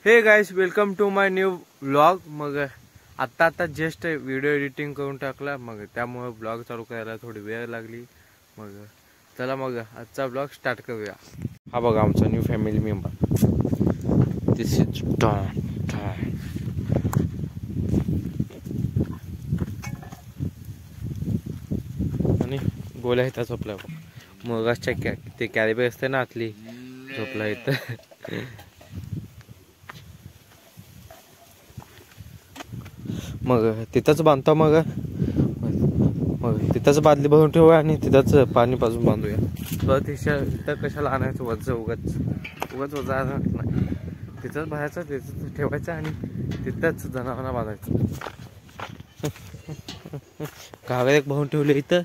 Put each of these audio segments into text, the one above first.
हे guys, welcome to my new vlog. मग आता जस्ट व्हिडिओ एडिटिंग करून टाकला, मग त्यामुळे व्लॉग चालू करायला थोडी वेळ लागली। मग चला मग आजचा व्लॉग स्टार्ट करूया। हा बघा आमचा new family member. This is Don. आणि गोल्या इथं झोपला। मग ते कॅरीबॅग असते ना आतली, झोपला इथं। मग तिथंच बांधतो। मग तिथंच बादली भरून ठेवूया आणि तिथंच पाणी पाजून बांधूया। तर कशाला आणायचं वज उगाच वजा नाही, तिथंच बाहेरचं तिथंच ठेवायचं आणि तिथंच जनावरांना बांधायचं। कागद एक भरून ठेवले इथं।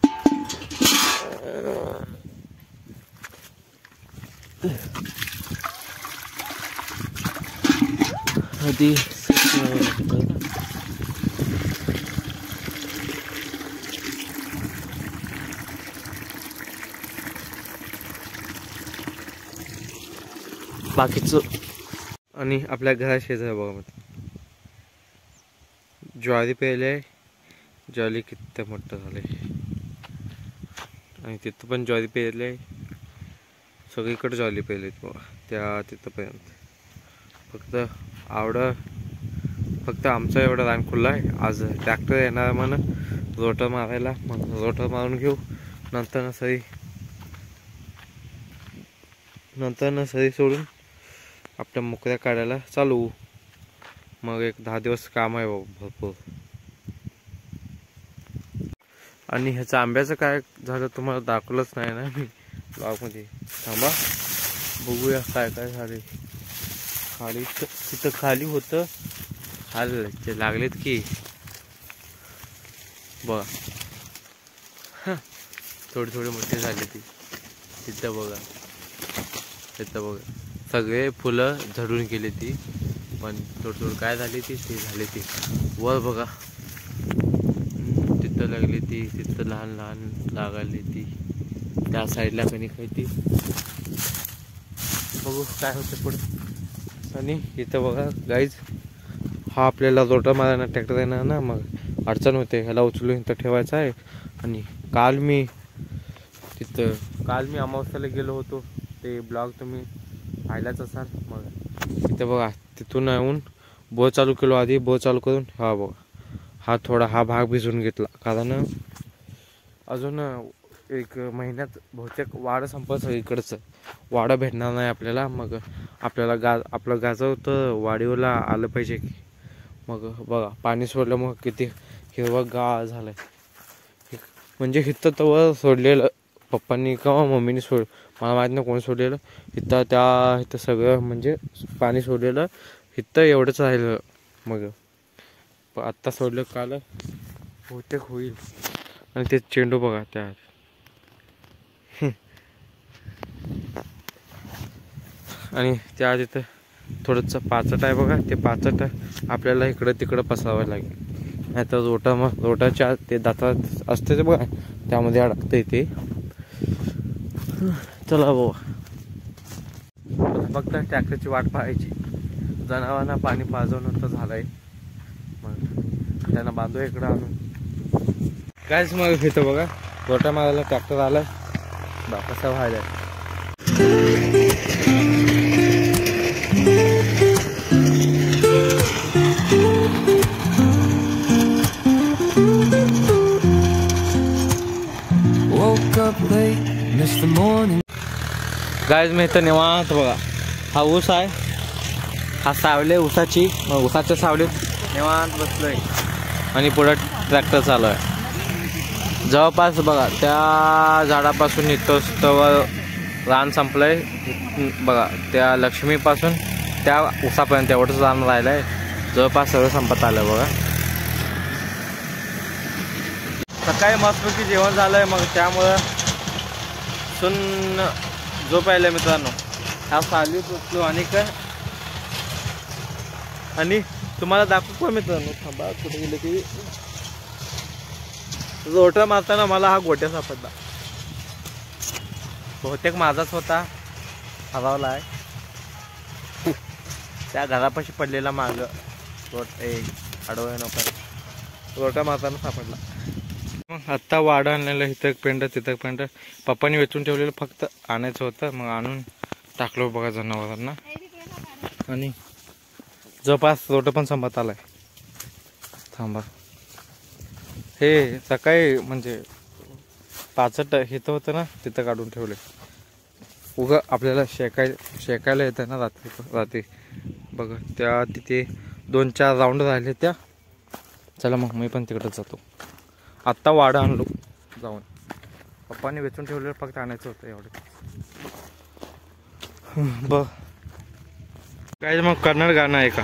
आधी बाकीचं आणि आपल्या घरा शेजारी बघा ज्वारी पेरले। ज्वारी किती मोठं झाले आणि तिथं पण ज्वारी पेरले। सगळीकडे ज्वारी पेरले बघा, त्या तिथंपर्यंत। फक्त आमचा एवढा रान खुला आहे। आज ट्रॅक्टर येणार म्हणून रोटर मारायला, मग रोटर मारून घेऊ। नंतर सरी सोडून आपल्या मोकळ्या काढायला चालू। मग एक 10 दिवस काम आहे भरपूर। आणि ह्याचं आंब्याचं काय झालं तुम्हाला दाखवलंच नाही ना मी ब्लॉगमध्ये। थांबा बघूया काय काय झाले। खाली तिथं खाली होतं, ते लागलेत की बघा। थोडी मोठी झाली ती। तिथं बघा सगळे फुलं झडून गेली ती, पण थोडी काय झाली ती झाली ती। वर बघा तिथं लागली ती, तिथं लहान लागायली ती। त्या साईडला कणी काही ती बघू काय होतं पुढे। आणि इथं बघा गाईज, हा आपल्याला रोटर मारायला ट्रॅक्टर येणार ना, मग अडचण होते। ह्याला उचलून इथं ठेवायचं आहे। आणि काल मी अमावस्याला गेलो होतो, ते ब्लॉग तुम्ही पाहिलाच असाल। मग इथं बघा तिथून येऊन बोर चालू केलो। आधी बोर चालू करून हा बघा हा भाग भिजून घेतला, कारण अजून एक महिन्यात बहुतेक वाडं संपत इकडचं वाडं भेटणार नाही आपल्याला। मग आपल्याला आपलं गाजर तर वाडीवरला आलं पाहिजे की। मग बघा पाणी सोडलं, मग किती हिरवंगार झालंय। म्हणजे इथं तवर सोडलेलं पप्पांनी किंवा मम्मीने मला माहीत नाही कोणी सोडलेलं। इथं सगळं म्हणजे पाणी सोडलेलं इथं एवढंच राहिलं। मग आत्ता सोडलं काल, बहुतेक होईल। आणि ते चेंडू बघा त्या आणि त्या तिथं थोडंसं पाचट आहे बघा। ते पाचट आपल्याला इकडं तिकडं पसरावं लागेल, नाही तर रोटाच्या ते दातात असते ते बघा, त्यामध्ये अडकतंय ते। चला बाबा, फक्त ट्रॅक्टरची वाट पाहायची। जनावरांना पाणी पाजवणं तर झालंय, मग त्यांना बांधू इकडं आणून कायच। मग इथं बघा रोटा मारायला ट्रॅक्टर आलाय, कसं व्हायला। गाइस मी इथं निवांत बघा, हा ऊस आहे, हा सावले ऊसाची। मग ऊसाच्या सावलीत निवांत बसलोय आणि पुढे ट्रॅक्टर चालू आहे। जवळपास बघा त्या झाडापासून इथं रान संपलंय बघा। त्या लक्ष्मीपासून त्या ऊसापर्यंत एवढंच रान राहिलंय, जवळपास सगळं संपत आलं बघा। सकाळी मस्तपैकी जेवण झालंय, मग त्यामुळं सुन्न झोपायला मित्रांनो। ह्या सावलीत बसलो आणि तुम्हाला दाखवू का मित्रांनो, थांबा कुठे गेले की रोटर मारताना मला हा गोट्या सापडला। बहुतेक माझाच होता, हरवला आहे। त्या घरापाशी पडलेला माग आडवं नको रोटा मारताना सापडला. मग आत्ता वाडा आणलेलं, इथं एक पेंड तिथं एक पेंड पप्पानी वेचून ठेवलेलं, फक्त आणायचं होतं. मग आणून टाकलो बघा जनावरांना. आणि जवळपास रोटं पण संपत आलाय. थांबा, हे सकाळी म्हणजे पाचट हिथं होतं ना, तिथं काढून ठेवले. उगा आपल्याला शेकायला येतं ना रात्री बघा. त्या तिथे 2-4 राऊंड राहिले त्या. चला मग मी पण तिकडं जातो. आत्ता वाडा आणलो जाऊन. पप्पाने वेचून ठेवलेलं, फक्त आणायचं होतं एवढं. बघ काय मग कन्नड गाणं आहे का?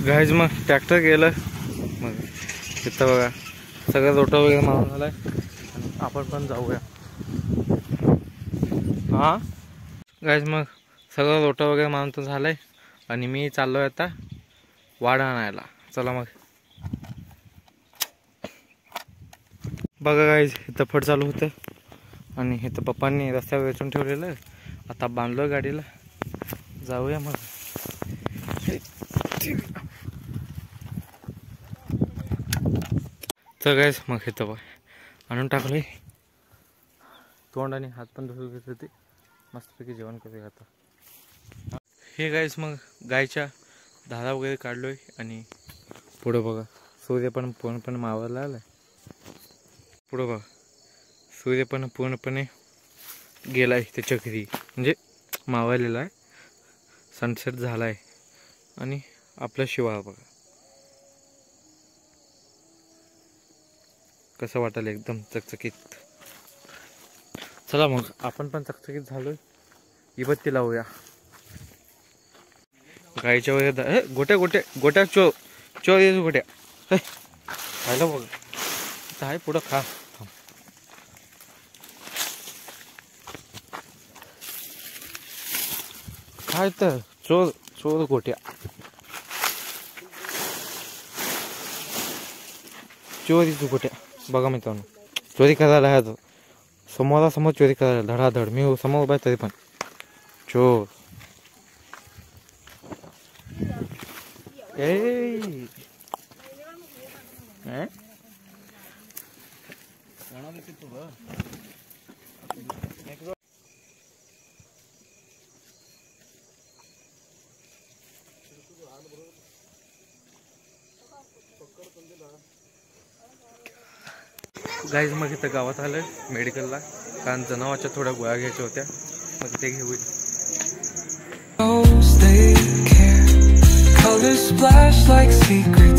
गाईज मग ट्रॅक्टर गेलं. मग तिथं बघा सगळं रोटं वगैरे मारून झालाय. आणि आपण पण जाऊया. हा गाईज मग सगळं रोटं वगैरे मारून तर झालंय. आणि मी चाललोय आता वाडा आणायला. चला मग बघा गाईज, इथं फड चालू होतं. आणि इथं पप्पांनी रस्त्यावर वेचून ठेवलेलं. आता बांधलो गाडीला, जाऊया मग. तर गाईज मग इथं बघ आणून टाकले. तोंड आणि हात पण धुवून घेत होते. मस्तपैकी जेवण करूया आता. हे गाईज मग गायच्या धारा वगैरे काढलोय. आणि पुढं बघा सूर्य पण पूर्णपणे मावळला आलाय. पुढं बघा सूर्य पण पूर्णपणे गेलाय त्याच्या घरी, म्हणजे मावळलेला आहे. सनसेट झालाय. आणि आपलं शिवार बघा कसं वाटायला, एकदम चकचकीत. चला मग आपण पण चकचकीत झालोय. इबत्ती लावूया. गाईच्या वगैरे गोट्या गोट्या गोट्या चो येतो गोट्या खायला बघ. आहे पुढं खा. काय तर चोर चोर गोट्या चोरी गोट्या बघा मित्रांनो. चोरी करायला आहे समोरासमोर चोरी करायला धडाधड. मी समोर उभा तरी पण चोर. ए गाईज मग इथं गावात आलं मेडिकलला, कारण जनावरांच्या थोड्या गोळ्या घ्यायच्या होत्या, मग ते घेऊया. Colors splash like secrets